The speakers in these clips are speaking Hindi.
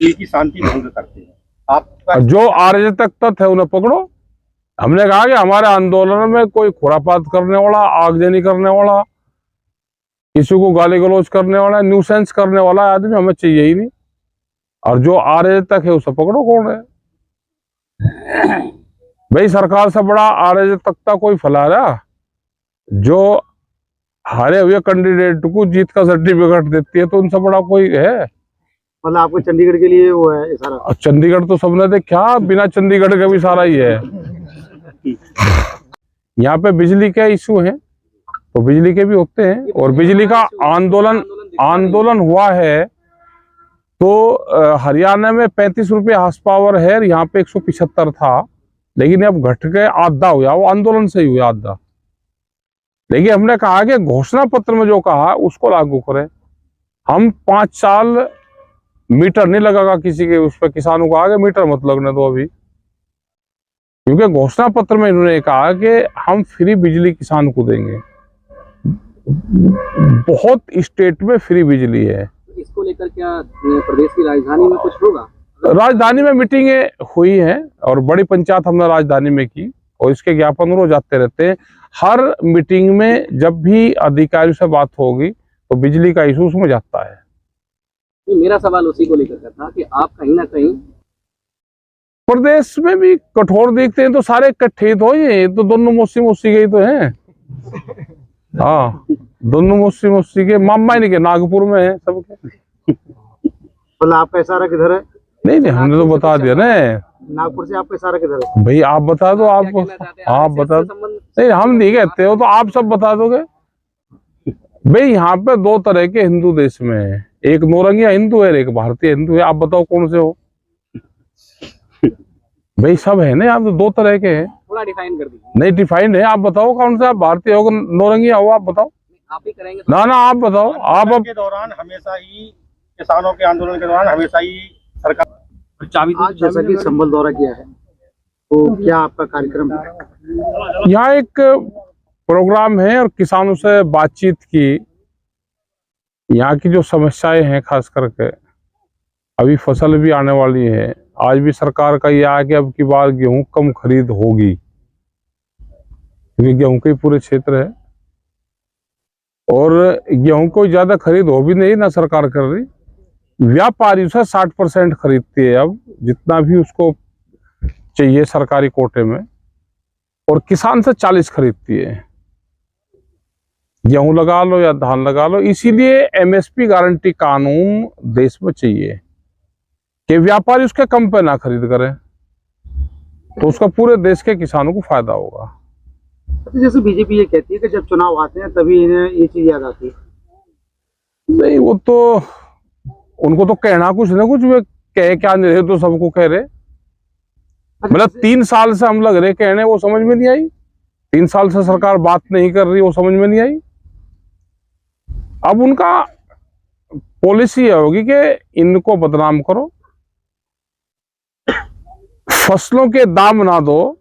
की शांति भंग करते हैं। आपका जो अराजक तत्व है उन्हें पकड़ो। हमने कहा कि हमारे आंदोलन में कोई खुरापात करने वाला, आगजनी करने वाला, किसी को गाली गलौज करने वाला, न्यूसेंस करने वाला आदमी हमें चाहिए ही नहीं। और जो अराजक है उसे पकड़ो। कौन है भाई? सरकार से बड़ा अराजकता कोई फैला रहा जो हारे हुए कैंडिडेट को जीत का सर्टिफिकेट देती है, तो उनसे बड़ा कोई है? मतलब आपको चंडीगढ़ के लिए वो है सारा? और चंडीगढ़ तो सबने देखा, बिना चंडीगढ़ के भी सारा ही है। यहाँ पे बिजली के इशू हैं तो बिजली के भी होते हैं, और बिजली का आंदोलन हुआ है तो हरियाणा में 35 रुपये हार्स पावर है, यहाँ पे 175 था, लेकिन अब घट के आधा हुआ। वो आंदोलन से ही हुआ आधा। लेकिन हमने कहा कि घोषणा पत्र में जो कहा उसको लागू करें। हम 5 साल मीटर नहीं लगेगा किसी के उस पर, किसानों को आगे मीटर मत लगने दो अभी, क्योंकि घोषणा पत्र में इन्होंने कहा कि हम फ्री बिजली किसान को देंगे। बहुत स्टेट में फ्री बिजली है। इसको लेकर क्या प्रदेश की राजधानी में कुछ होगा? राजधानी में मीटिंगें हुई हैं और बड़ी पंचायत हमने राजधानी में की, और इसके ज्ञापन रोज आते रहते हैं। हर मीटिंग में जब भी अधिकारियों से बात होगी तो बिजली का इशू उसमें जाता है। मेरा सवाल उसी को लेकर था कि आप कहीं ना कहीं प्रदेश में भी कठोर देखते हैं तो सारे इकट्ठे तो ये तो दोनों मौसी के ही तो हैं। हाँ, दोनों मौसी के मामा नहीं के नागपुर में है सबके। मतलब आपका इशारा किधर है? नहीं हमने तो बता दिया ना। नागपुर से आपका इशारा किधर है? भाई आप बता दो। आप बता दो। नहीं हम नहीं कहते हो तो आप सब बता दोगे। भाई यहाँ पे 2 तरह के हिंदू देश में है, एक नौरंगिया हिंदू है, एक भारतीय हिंदू है। आप बताओ कौन से हो? भाई सब है ना, आप तो 2 तरह के हैं। थोड़ा डिफाइन कर दीजिए। नहीं डिफाइंड है, आप बताओ कौन सा? आप भारतीय हो नौरंगिया हो? आप बताओ आप ही करेंगे? ना आप बताओ। आप के दौरान हमेशा ही, किसानों के आंदोलन के दौरान हमेशा ही सरकार आज जैसा कि संबल दौरा किया है, तो क्या आपका कार्यक्रम है? यहाँ एक प्रोग्राम है और किसानों से बातचीत की। यहाँ की जो समस्याएं हैं, खास करके अभी फसल भी आने वाली है। आज भी सरकार का यह है कि अब की बार गेहूं कम खरीद होगी, क्योंकि गेहूं के पूरे क्षेत्र है और गेहूं को ज्यादा खरीद हो भी नहीं ना सरकार कर रही। व्यापारी से 60% खरीदती है अब, जितना भी उसको चाहिए सरकारी कोटे में, और किसान से 40 खरीदती है। गेहूं लगा लो या धान लगा लो। इसीलिए एमएसपी गारंटी कानून देश में चाहिए कि व्यापारी उसके कम पे ना खरीद करें, तो उसका पूरे देश के किसानों को फायदा होगा। जैसे बीजेपी ये कहती है कि जब चुनाव आते हैं तभी इन्हें ये चीज याद आती है। नहीं, वो तो उनको तो कहना कुछ ना कुछ, वे कह क्या नहीं रहे तो सबको कह रहे। मतलब 3 साल से हम लग रहे कहने, वो समझ में नहीं आई। 3 साल से सरकार बात नहीं कर रही, वो समझ में नहीं आई। अब उनका पॉलिसी होगी कि इनको बदनाम करो, फसलों के दाम ना दो,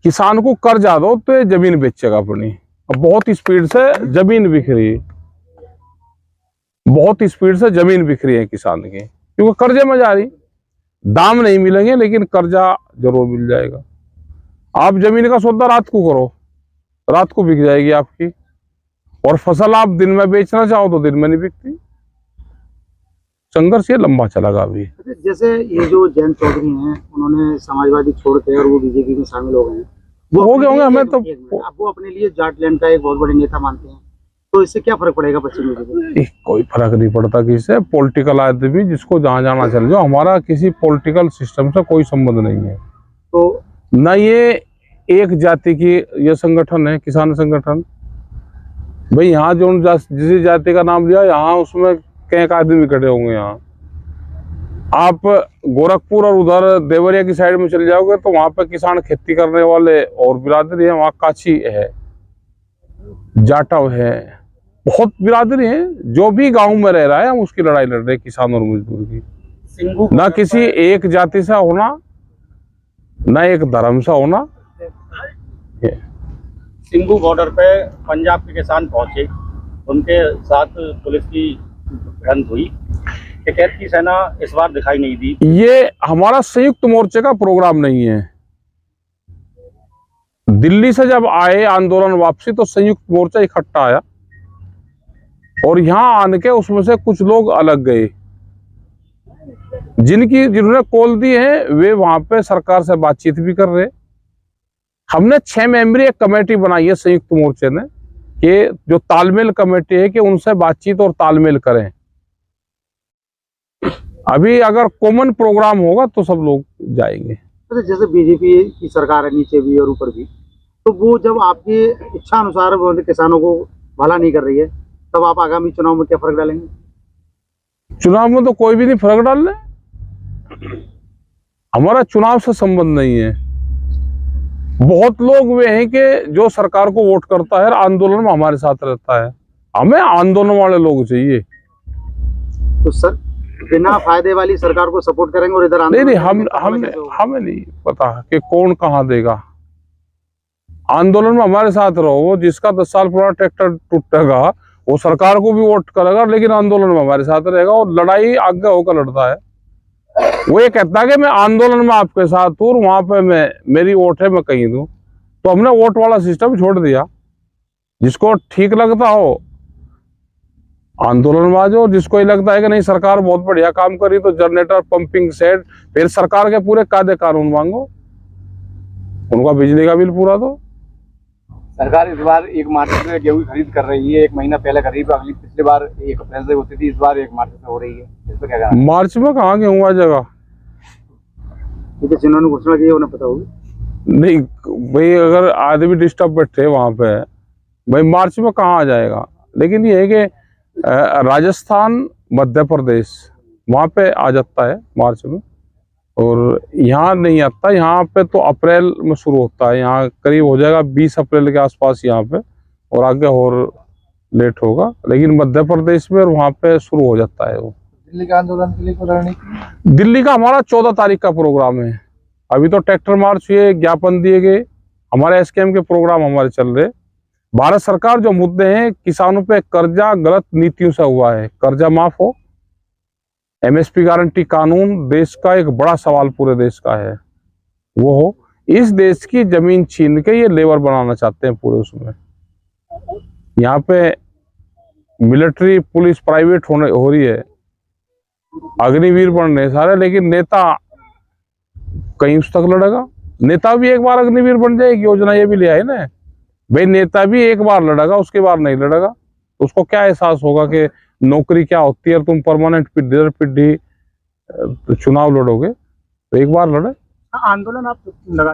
किसान को कर्जा दो तो ये जमीन बेचेगा अपनी। अब बहुत स्पीड से जमीन बिक रही है, बहुत स्पीड से जमीन बिक रही है किसान की, क्योंकि कर्जे में जा रही। दाम नहीं मिलेंगे लेकिन कर्जा जरूर मिल जाएगा। आप जमीन का सौदा रात को करो, रात को बिक जाएगी आपकी, और फसल आप दिन में बेचना चाहो तो दिन में नहीं बिकती। संघर्ष ये लंबा चलेगा अभी। जैसे ये जो जयंत चौधरी हैं, उन्होंने समाजवादी छोड़ के और वो बीजेपी में शामिल हो गए हैं, वो हो गए होंगे। हमें तो अब वो अपने लिए जाटलैंड का एक बहुत बड़े नेता मानते हैं, तो इससे क्या फर्क पड़ेगा पश्चिम में? कोई फर्क नहीं पड़ता किसी से। पॉलिटिकल आदमी जिसको जहां जाना चल जाओ, हमारा किसी पॉलिटिकल सिस्टम से कोई संबंध नहीं है। तो न ये एक जाति की ये संगठन है, किसान संगठन। भाई यहाँ जो जिस जाति का नाम दिया, यहाँ उसमें कई आदमी खड़े होंगे। यहाँ आप गोरखपुर और उधर देवरिया की साइड में चले जाओगे तो वहां पे किसान खेती करने वाले और बिरादरी है। वहाँ काची है, जाटव है, बहुत बिरादरी है। जो भी गांव में रह रहा है हम उसकी लड़ाई लड़ रहे हैं, किसान और मजदूर की। ना किसी एक जाति से होना, ना एक धर्म से होना। सिंघू बॉर्डर पे पंजाब के किसान पहुंचे, उनके साथ पुलिस की भिड़ंत हुई। टिकैत की सेना इस बार दिखाई नहीं दी। ये हमारा संयुक्त मोर्चे का प्रोग्राम नहीं है। दिल्ली से जब आए आंदोलन वापसी तो संयुक्त मोर्चा इकट्ठा आया और यहाँ आने के उसमें से कुछ लोग अलग गए। जिन्होंने कॉल दी है वे वहां पे सरकार से बातचीत भी कर रहे। हमने 6 मेंबरी एक कमेटी बनाई है संयुक्त मोर्चे ने कि जो तालमेल कमेटी है कि उनसे बातचीत और तालमेल करें। अभी अगर कॉमन प्रोग्राम होगा तो सब लोग जाएंगे। जैसे बीजेपी की सरकार है नीचे भी और ऊपर भी, तो वो जब आपकी इच्छा अनुसार किसानों को भला नहीं कर रही है तब आप आगामी चुनाव में क्या फर्क डालेंगे? चुनाव में तो कोई भी नहीं फर्क डाल रहे। हमारा चुनाव से संबंध नहीं है। बहुत लोग वे हैं कि जो सरकार को वोट करता है आंदोलन में हमारे साथ रहता है। हमें आंदोलन वाले लोग चाहिए। तो सर बिना फायदे वाली सरकार को सपोर्ट करेंगे और इधर नहीं हमें नहीं पता कि कौन कहाँ देगा। आंदोलन में हमारे साथ रहो। वो जिसका 10 साल पुराना ट्रैक्टर टूटेगा वो सरकार को भी वोट करेगा लेकिन आंदोलन में हमारे साथ रहेगा और लड़ाई आगे होकर लड़ता है। वो ये कहता है कि मैं आंदोलन में आपके साथ हूँ, वहां पे मेरी वोट है मैं कहीं दूं। तो हमने वोट वाला सिस्टम छोड़ दिया। जिसको ठीक लगता हो आंदोलन में आ जाओ। जिसको ये लगता है कि नहीं सरकार बहुत बढ़िया काम करी तो जनरेटर पंपिंग सेट, फिर सरकार के पूरे कायदे कानून मांगो, उनका बिजली का बिल पूरा दो। सरकार इस बार 1 मार्च से गेहूं खरीद कर रही है। 1 महीना पहले खरीद, अगली पिछली बार 1 अप्रैल से होती थी, इस बार 1 मार्च से हो रही है। इस पर क्या कहना है? मार्च में कहाँ गेहूं आ जाएगा? तो जिन्होंने घोषणा की है उन्हें पता होगी। नहीं भाई, अगर आदमी डिस्टर्ब बैठे वहां पे भाई मार्च में कहाँ आ जाएगा। लेकिन ये है कि राजस्थान, मध्य प्रदेश वहां पे आ जाता है मार्च में और यहाँ नहीं आता। यहाँ पे तो अप्रैल में शुरू होता है। यहाँ करीब हो जाएगा 20 अप्रैल के आसपास यहाँ पे, और आगे और लेट होगा। लेकिन मध्य प्रदेश में और वहाँ पे शुरू हो जाता है वो। दिल्ली के आंदोलन के लिए कोई रणनीति? दिल्ली का हमारा 14 तारीख का प्रोग्राम है। अभी तो ट्रैक्टर मार्च हुए, ज्ञापन दिए गए, हमारे एसकेएम के प्रोग्राम हमारे चल रहे। भारत सरकार जो मुद्दे हैं, किसानों पे कर्जा गलत नीतियों से हुआ है, कर्जा माफ हो, एमएसपी गारंटी कानून, देश का एक बड़ा सवाल पूरे देश का है, वो हो। इस देश की जमीन छीन के ये लेबर बनाना चाहते हैं पूरे उसमें। यहाँ पे मिलिट्री पुलिस प्राइवेट हो रही है, अग्निवीर बन रहे सारे, लेकिन नेता कहीं उस तक लड़ेगा। नेता भी एक बार अग्निवीर बन जाए, एक योजना ये भी ले आए ना भाई, नेता भी एक बार लड़ेगा उसके बाद नहीं लड़ेगा। उसको क्या एहसास होगा कि नौकरी क्या होती है, तुम परमानेंट पीढ़ी चुनाव लड़ोगे। तो एक बार लड़े। आंदोलन आप लगा